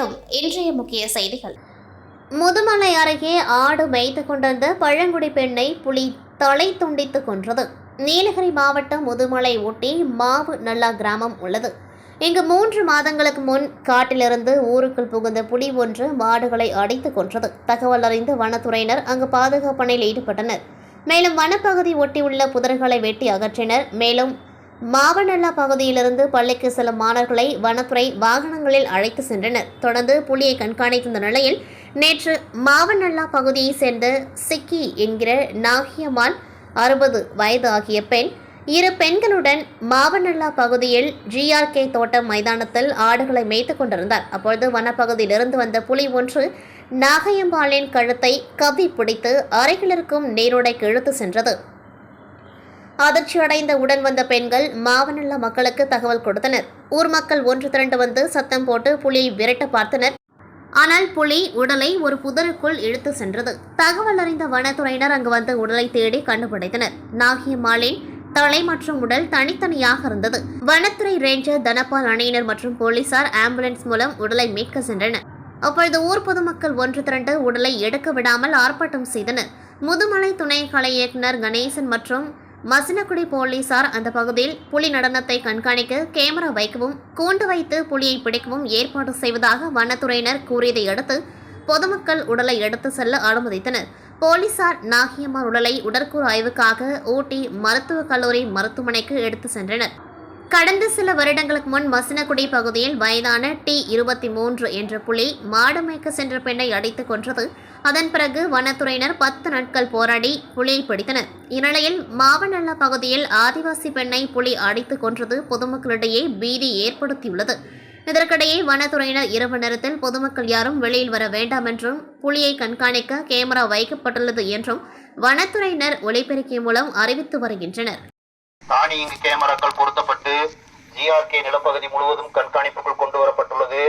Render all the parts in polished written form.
வணக்கம். இன்றைய முக்கிய செய்திகள். முதுமலை அருகே ஆடு மேய்த்து கொண்டிருந்த பழங்குடி பெண்ணை புலி தலை துண்டித்து கொன்றது. நீலகிரி மாவட்டம் முதுமலை ஒட்டி மாவு நல்லா கிராமம் உள்ளது. இங்கு 3 மாதங்களுக்கு முன் காட்டிலிருந்து ஊருக்குள் புகுந்த புலி ஒன்று மாடுகளை அடித்து கொன்றது. தகவல் அறிந்த வனத்துறையினர் அங்கு பாதுகாப்பு பணியில் ஈடுபட்டனர். மேலும் வனப்பகுதி ஒட்டியுள்ள புதர்களை வெட்டி அகற்றினர். மேலும் மாவனல்லா பகுதியிலிருந்து பள்ளிக்கு செல்லும் மாணவர்களை வனத்துறை வாகனங்களில் அழைத்து சென்றனர். தொடர்ந்து புலியை கண்காணித்த நிலையில் நேற்று மாவனல்லா பகுதியை சேர்ந்த சிக்கி என்கிற நாகியம்மாள் 60 வயது ஆகிய பெண் 2 பெண்களுடன் மாவனல்லா பகுதியில் GRK தோட்டம் மைதானத்தில் ஆடுகளை மேய்த்து கொண்டிருந்தார். அப்பொழுது வனப்பகுதியிலிருந்து வந்த புலி ஒன்று நாகையம்பாளின் கழுத்தை கவ்வி பிடித்து அருகில் இருக்கும் நீரோடைக்கு இழுத்து சென்றது. அதிர்ச்சியடைந்த உடன் வந்த பெண்கள் மாவனல்லா மக்களுக்கு தகவல் கொடுத்தனர். ஊர் மக்கள் ஒன்று திரண்டு வந்து சத்தம் போட்டு புலியை விரட்ட பார்த்தனர். ஆனால் புலி உடலை ஒரு புதருக்குள் இழுத்து சென்றது. தகவல் அறிந்த வனத்துறையினர் அங்கு வந்து உடலை தேடி கண்டுபிடித்தனர். நாகியம்மாளின் தலை மற்றும் உடல் தனித்தனியாக இருந்தது. வனத்துறை ரேஞ்சர் தனபால் அணியினர் மற்றும் போலீசார் ஆம்புலன்ஸ் மூலம் உடலை மீட்க சென்றனர். அப்பொழுது ஊர் பொதுமக்கள் ஒன்று திரண்டு உடலை எடுக்க விடாமல் ஆர்ப்பாட்டம் செய்தனர். முதுமலை துணை கலை இயக்குநர் கணேசன் மற்றும் மசினகுடி போலீசார் அந்த பகுதியில் புலி நடனத்தை கண்காணிக்க கேமரா வைக்கவும் கூண்டு வைத்து புலியை பிடிக்கவும் ஏற்பாடு செய்வதாக வனத்துறையினர் கூறியதை அடுத்து பொதுமக்கள் உடலை எடுத்து செல்ல அனுமதித்தனர். போலீசார் நாகியம்மாள் உடலை உடற்கூறு ஆய்வுக்காக ஊட்டி மருத்துவக் கல்லூரி மருத்துவமனைக்கு எடுத்து சென்றனர். கடந்த சில வருடங்களுக்கு முன் மசினகுடி பகுதியில் வயதான T23 என்ற புலி மாடு மேய்க்க சென்ற பெண்ணை அடித்து கொன்றது. அதன் பிறகு வனத்துறையினர் 10 நாட்கள் போராடி புலியை பிடித்தனர். இந்நிலையில் மாவனல்லா பகுதியில் ஆதிவாசி பெண்ணை புலி அடித்து கொன்றது பொதுமக்களிடையே பீதி ஏற்படுத்தியுள்ளது. இதற்கிடையே வனத்துறையினர் இரவு நேரத்தில் பொதுமக்கள் யாரும் வெளியில் வர வேண்டாம் என்றும் புலியை கண்காணிக்க கேமரா வைக்கப்பட்டுள்ளது என்றும் வனத்துறையினர் ஒலிபெருக்கி மூலம் அறிவித்து வருகின்றனர். தானியங்கி கேமராக்கள் பொருத்தப்பட்டு GRK நிலப்பகுதி முழுவதும் கண்காணிப்புக்குள் கொண்டு வரப்பட்டுள்ளது.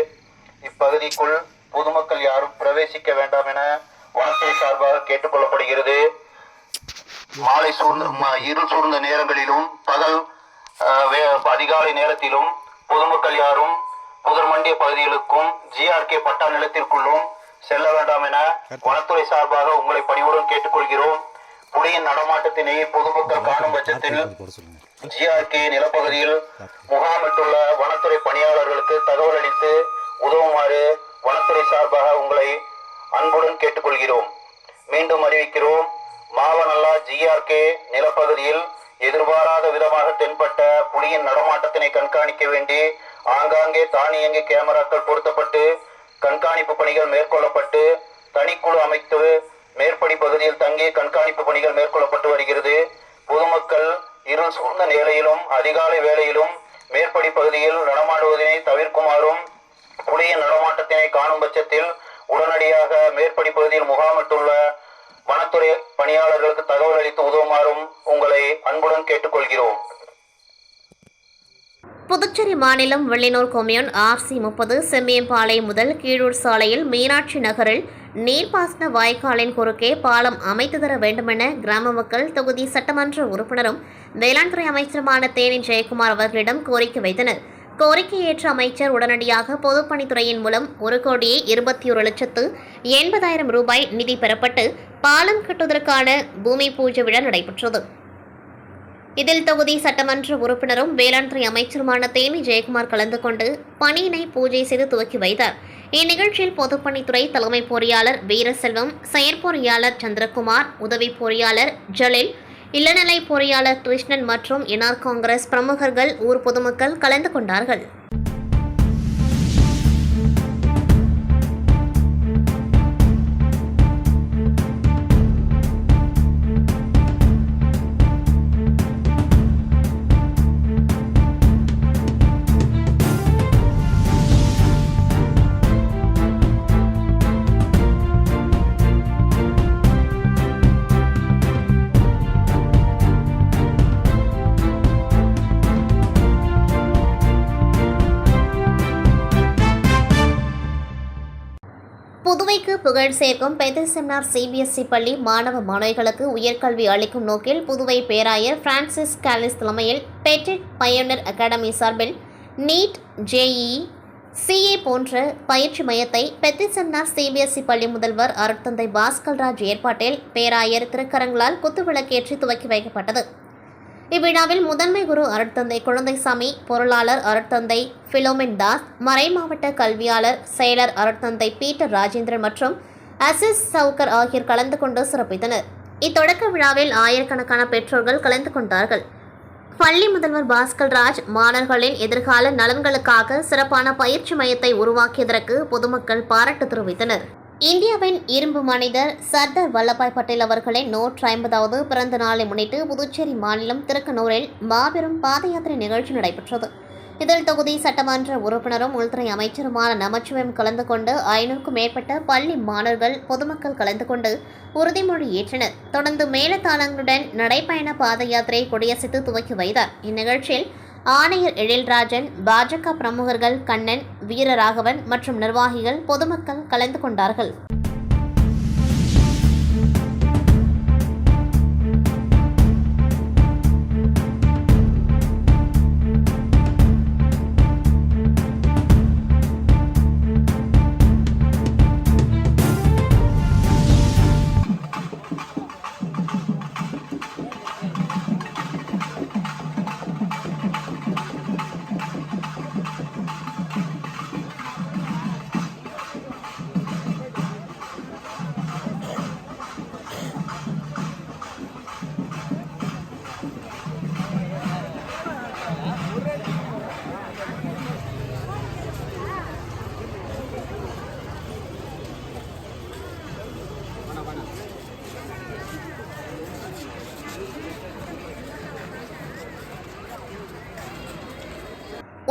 இப்பகுதிக்குள் பொதுமக்கள் யாரும் பிரவேசிக்க வேண்டாம் என வனத்துறை சார்பாக கேட்டுக்கொள்ளப்படுகிறது. மாலை இருள் சூழ்ந்த நேரங்களிலும் பகல் அதிகாலை நேரத்திலும் பொதுமக்கள் யாரும் புதர்மண்டிய பகுதிகளுக்கும் GRK பட்டா நிலத்திற்குள்ளும் செல்ல வேண்டாம் என வனத்துறை சார்பாக உங்களை பணிவுடன் கேட்டுக்கொள்கிறோம். புலியின் நடமாட்டத்தினை பொதுமக்கள் காணும் பட்சத்தில் GRK நிலப்பகுதியில் முகாமிட்டுள்ள வனத்துறை பணியாளர்களுக்கு தகவல் அளித்து உதவுமாறு வனத்துறை சார்பாக உங்களை அன்புடன் கேட்டுக்கொள்கிறோம். மீண்டும் அறிவிக்கிறோம். மாவனல்லா GRK நிலப்பகுதியில் எதிர்பாராத விதமாக தென்பட்ட புலியின் நடமாட்டத்தினை கண்காணிக்க வேண்டி ஆங்காங்கே தானியங்கி கேமராக்கள் பொருத்தப்பட்டு கண்காணிப்பு பணிகள் மேற்கொள்ளப்பட்டு தனிக்குழு அமைத்து மேற்படி பகுதியில் தங்கி கண்காணிப்பு பணிகள் மேற்கொள்ளப்பட்டு வருகிறது. பொதுமக்கள் இருள் சூழ்ந்த நிலையிலும் அதிகாலை வேளையிலும் மேற்படி பகுதியில் நடமாடுவதனை தவிர்க்குமாறும் புலியின் நடமாட்டத்தினை காணும் பட்சத்தில் உடனடியாக மேற்படி பகுதியில் முகாமிட்டுள்ள வனத்துறை பணியாளர்களுக்கு தகவல் அளித்து உதவுமாறும் உங்களை அன்புடன் கேட்டுக்கொள்கிறோம். புதுச்சேரி மாநிலம் வெள்ளினூர் கொம்யூன் RC30 செம்மியம்பாளையம் முதல் கீழூர் சாலையில் மீனாட்சி நகரில் நீர்ப்பாசன வாய்க்காலின் குறுக்கே பாலம் அமைத்து தர வேண்டுமென கிராம மக்கள் தொகுதி சட்டமன்ற உறுப்பினரும் வேளாண் துறை அமைச்சருமான தேனி ஜெயக்குமார் அவர்களிடம் கோரிக்கை வைத்தனர். கோரிக்கையை ஏற்ற அமைச்சர் உடனடியாக பொதுப்பணித்துறையின் மூலம் 1,21,80,000 ரூபாய் நிதி பெறப்பட்டு பாலம் கட்டுவதற்கான பூமி பூஜை விழா நடைபெற்றது. இதில் தொகுதி சட்டமன்ற உறுப்பினரும் வேளாண் துறை அமைச்சருமான தேனி ஜெயக்குமார் கலந்து கொண்டு பணியினை பூஜை செய்து துவக்கி வைத்தார். இந்நிகழ்ச்சியில் பொதுப்பணித்துறை தலைமை பொறியாளர் வீரசெல்வம், செயற்பொறியாளர் சந்திரகுமார், உதவி பொறியாளர் ஜலீல், இளநிலை பொறியாளர் கிருஷ்ணன் மற்றும் NR காங்கிரஸ் பிரமுகர்கள், ஊர் பொதுமக்கள் கலந்து கொண்டார்கள். புதுவைக்கு புகழ் சேர்க்கும் பெதசெமினார் CBSE பள்ளி மாணவ மாணவிகளுக்கு உயர்கல்வி அளிக்கும் நோக்கில் புதுவை பேராயர் பிரான்சிஸ் காலிஸ் தலைமையில் பெட்டிட் பயோனியர் அகாடமி சார்பில் NEET JEE சிஏ போன்ற பயிற்சி மையத்தை பெத்திசன்னார் சிபிஎஸ்இ பள்ளி முதல்வர் அருட்தந்தை பாஸ்கர்ராஜ் ஏற்பாட்டில் பேராயர் திருக்கரங்களால் குத்துவிளக்கேற்றி துவக்கி வைக்கப்பட்டது. இவ்விழாவில் முதன்மை குரு அருட்தந்தை குழந்தைசாமி, பொருளாளர் அருட்தந்தை பிலோமின் தாஸ், மறைமாவட்ட கல்வியாளர் செயலர் அருட்தந்தை பீட்டர் ராஜேந்திரன் மற்றும் அசிஸ் சவுக்கர் ஆகியோர் கலந்து கொண்டு சிறப்பித்தனர். இத்தொடக்க விழாவில் ஆயிரக்கணக்கான பெற்றோர்கள் கலந்து கொண்டார்கள். பள்ளி முதல்வர் பாஸ்கர்ராஜ் மாணவர்களின் எதிர்கால நலன்களுக்காக சிறப்பான பயிற்சி மையத்தை உருவாக்கியதற்கு பொதுமக்கள் பாராட்டு தெரிவித்தனர். இந்தியாவின் இரும்பு மனிதர் சர்தார் வல்லபாய் பட்டேல் அவர்களின் 150வது பிறந்த நாளை முன்னிட்டு புதுச்சேரி மாநிலம் திருக்கனூரில் மாபெரும் பாத யாத்திரை நிகழ்ச்சி நடைபெற்றது. இதில் தொகுதி சட்டமன்ற உறுப்பினரும் உள்துறை அமைச்சருமான நமச்சிவாயம் கலந்து கொண்டு 500க்கும் மேற்பட்ட பள்ளி மாணவர்கள் பொதுமக்கள் கலந்து கொண்டு உறுதிமொழி ஏற்றனர். தொடர்ந்து மேலதாளங்களுடன் நடைபயண பாத யாத்திரையை கொடியசைத்து துவக்கி வைத்தார். இந்நிகழ்ச்சியில் ஆணையர் எழில்ராஜன், பாஜக பிரமுகர்கள் கண்ணன், வீரராகவன் மற்றும் நிர்வாகிகள் பொதுமக்கள் கலந்து கொண்டார்கள்.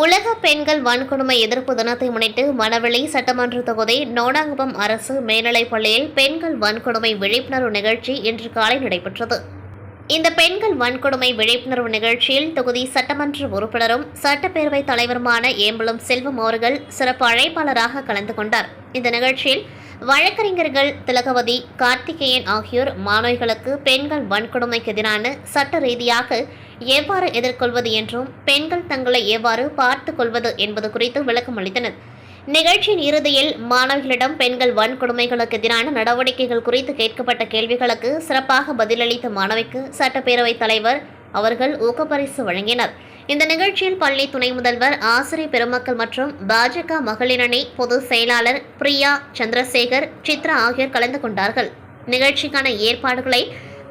உலக பெண்கள் வன்கொடுமை எதிர்ப்பு தினத்தை முன்னிட்டு மணவெளி சட்டமன்ற தொகுதி நோனாங்குப்பம் அரசு மேல்நிலைப் பள்ளியில் பெண்கள் வன்கொடுமை விழிப்புணர்வு நிகழ்ச்சி இன்று காலை நடைபெற்றது. இந்த பெண்கள் வன்கொடுமை விழிப்புணர்வு நிகழ்ச்சியில் தொகுதி சட்டமன்ற உறுப்பினரும் சட்டப்பேரவைத் தலைவருமான ஏம்பலம் செல்வம் அவர்கள் சிறப்பு அழைப்பாளராக கலந்து கொண்டார். இந்த நிகழ்ச்சியில் வழக்கறிஞர்கள் திலகவதி, கார்த்திகேயன் ஆகியோர் மாணவிகளுக்கு பெண்கள் வன்கொடுமைக்கு எதிரான சட்ட ரீதியாக எவ்வாறு எதிர்கொள்வது என்றும் பெண்கள் தங்களை எவ்வாறு பார்த்துக் கொள்வது என்பது குறித்து விளக்கம் அளித்தனர். நிகழ்ச்சியின் இறுதியில் மாணவிகளிடம் பெண்கள் வன்கொடுமைகளுக்கு எதிரான நடவடிக்கைகள் குறித்து கேட்கப்பட்ட கேள்விகளுக்கு சிறப்பாக பதிலளித்த மாணவிக்கு சட்டப்பேரவைத் தலைவர் அவர்கள் ஊக்கப்பரிசு வழங்கினர். இந்த நிகழ்ச்சியில் பள்ளி துணை முதல்வர், ஆசிரியர் பெருமக்கள் மற்றும் பாஜக மகளிரணி பொதுச் செயலாளர் பிரியா சந்திரசேகர், சித்ரா ஆகியோர் கலந்து கொண்டார்கள். நிகழ்ச்சிக்கான ஏற்பாடுகளை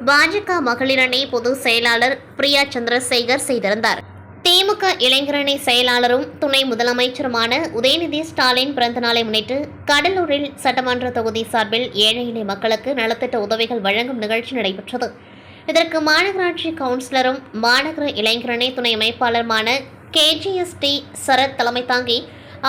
பாஜக மகளிரணி பொதுச் செயலாளர் பிரியா சந்திரசேகர் செய்திருந்தார். திமுக இளைஞரணி செயலாளரும் துணை முதலமைச்சருமான உதயநிதி ஸ்டாலின் பிறந்தநாளை முன்னிட்டு கடலூரில் சட்டமன்ற தொகுதி சார்பில் ஏழை எளிய மக்களுக்கு நலத்திட்ட உதவிகள் வழங்கும் நிகழ்ச்சி நடைபெற்றது. இதற்கு மாநகராட்சி கவுன்சிலரும் மாநகர இளைஞரணி துணை அமைப்பாளருமான KGST சரத் தலைமை தாங்கி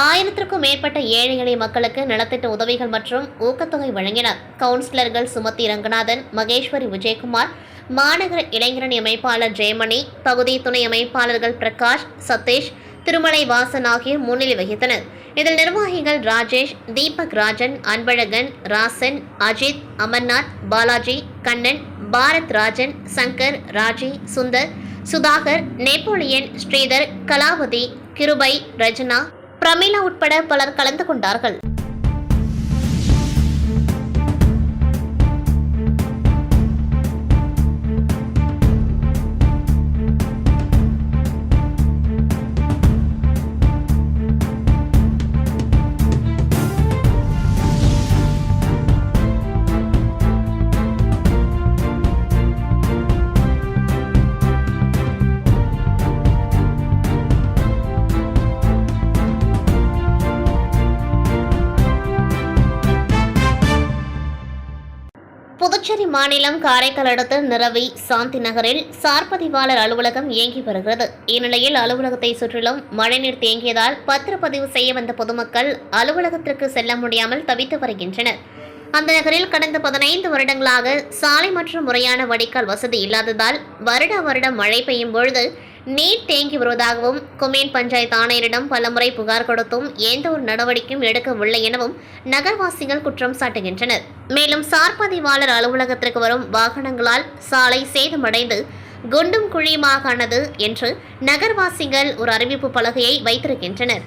1000க்கும் மேற்பட்ட ஏழை எளிய மக்களுக்கு நலத்திட்ட உதவிகள் மற்றும் ஊக்கத்தொகை வழங்கினார். கவுன்சிலர்கள் சுமதி ரங்கநாதன், மகேஸ்வரி விஜயகுமார், மாநகர இளைஞரணி அமைப்பாளர் ஜெயமணி, பகுதி துணை அமைப்பாளர்கள் பிரகாஷ், சதீஷ், திருமலை வாசன் ஆகியோர் முன்னிலை வகித்தனர். இதில் நிர்வாகிகள் ராஜேஷ், தீபக் ராஜன், அன்பழகன், ராசன், அஜித், அமர்நாத், பாலாஜி, கண்ணன், பாரத் ராஜன், சங்கர், ராஜி, சுந்தர், சுதாகர், நெப்போலியன், ஸ்ரீதர், கலாவதி, கிருபை, ரஜனா, பிரமிளா உட்பட பலர் கலந்து கொண்டார்கள். புதுச்சேரி மாநிலம் காரைக்கால் அடுத்த நிரவி சாந்தி நகரில் சார்பதிவாளர் அலுவலகம் இயங்கி வருகிறது. இந்நிலையில் அலுவலகத்தை சுற்றிலும் மழைநீர் தேங்கியதால் பத்திரப்பதிவு செய்ய வந்த பொதுமக்கள் அலுவலகத்திற்கு செல்ல முடியாமல் தவித்து வருகின்றனர். அந்த நகரில் கடந்த 15 வருடங்களாக சாலை மற்றும் முறையான வடிகால் வசதி இல்லாததால் வருடம் மழை பெய்யும் பொழுது நீர் தேங்கி வருவதாகவும், கொமேன் பஞ்சாயத்து ஆணையரிடம் பலமுறை புகார் கொடுத்தும் எந்த ஒரு நடவடிக்கையும் எடுக்கவில்லை எனவும் நகர்வாசிகள் குற்றம் சாட்டுகின்றனர். மேலும் சார்பதிவாளர் அலுவலகத்திற்கு வரும் வாகனங்களால் சாலை சேதமடைந்து குண்டும் குழியுமாகானது என்று நகர்வாசிகள் ஒரு அறிவிப்பு பலகையை வைத்திருக்கின்றனர்.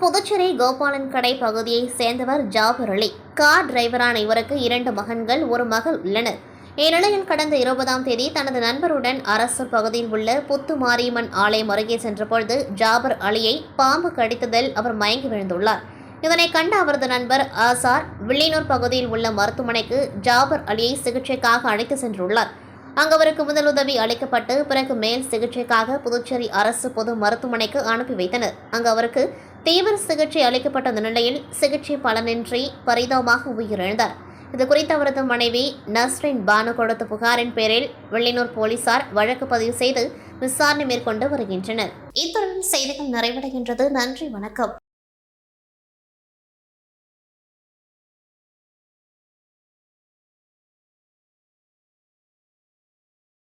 புதுச்சேரி கோபாலன் கடை பகுதியைச் சேர்ந்தவர் ஜாபர் அலி. கார் டிரைவரான இவருக்கு 2 மகன்கள், ஒரு மகள் உள்ளனர். இந்நிலையில் கடந்த 20ஆம் தேதி தனது நண்பருடன் அரசூர் பகுதியில் உள்ள புத்து மாரியம்மன் ஆலயம் அருகே சென்றபொழுது ஜாபர் அலியை பாம்பு கடித்ததில் அவர் மயங்கி விழுந்துள்ளார். இதனை கண்ட அவரது நண்பர் ஆசார் வில்லியனூர் பகுதியில் உள்ள மருத்துவமனைக்கு ஜாபர் அலியை சிகிச்சைக்காக அழைத்து சென்றுள்ளார். அங்கு அவருக்கு முதலுதவி அளிக்கப்பட்டு பிறகு மேல் சிகிச்சைக்காக புதுச்சேரி அரசு பொது மருத்துவமனைக்கு அனுப்பி வைத்தனர். அங்கு அவருக்கு தீவிர சிகிச்சை அளிக்கப்பட்ட நிலையில் சிகிச்சை பலனின்றி பரிதாபமாக உயிரிழந்தார். இதுகுறித்து அவரது மனைவி நஸ்ரின் பானு கொடுத்த புகாரின் பேரில் வில்லியனூர் போலீசார் வழக்கு பதிவு செய்து விசாரணை மேற்கொண்டு வருகின்றனர். இத்துடன் செய்திகள் நிறைவடைகின்றது. நன்றி, வணக்கம்.